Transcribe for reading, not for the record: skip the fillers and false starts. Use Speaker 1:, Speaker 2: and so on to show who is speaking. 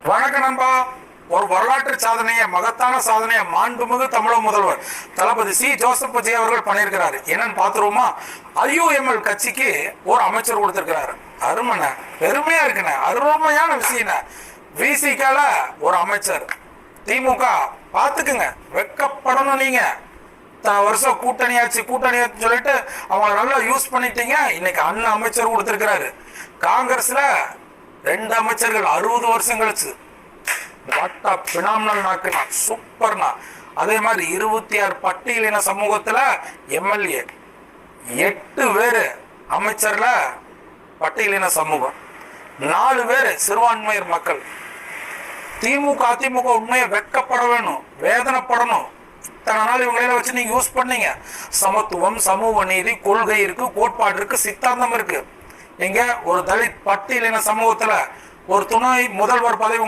Speaker 1: வணக்கம் நண்பா. ஒரு வரலாற்று சாதனையை, மகத்தான சாதனையை மாண்புமிகு தமிழக முதல்வர் தளபதி சி ஜோசப் விஜய் அவர்கள் பண்ணியிருக்கிறாரு. என்னன்னு பாத்துருவோமா? ஐயுஎம்எல் கட்சிக்கு ஒரு அமைச்சர் கொடுத்திருக்கிறாரு. அருமண்ண, பெருமையா இருக்குண்ண, அருமையான விஷயம். விசிகால ஒரு அமைச்சர். திமுக பாத்துக்குங்க, வெக்கப்படணும். நீங்க வருஷம் கூட்டணியாச்சு சொல்லிட்டு அவங்களை நல்லா யூஸ் பண்ணிட்டீங்க. இன்னைக்கு அண்ணன் அமைச்சர் கொடுத்திருக்கிறாரு. காங்கிரஸ்ல 2 அமைச்சர்கள் 60 வருஷம் கழிச்சு. சூப்பர்னா. அதே மாதிரி 26 பட்டியலின சமூகத்துல எம்எல்ஏ, 8 பேரு அமைச்சர்ல பட்டியலின சமூகம், 4 பேரு சிறுபான்மையர் மக்கள். திமுக அதிமுக உண்மையை வெட்கப்பட வேணும், வேதனைப்படணும். இத்தனை நாள் இவங்கள வச்சு நீங்க யூஸ் பண்ணீங்க. சமத்துவம், சமூக நீதி, கொள்கை இருக்கு, கோட்பாடு இருக்கு, சித்தாந்தம் இருக்கு. எங்க ஒரு தலித் பட்டியலின சமூகத்துல ஒரு துணை முதல்வர் பதவி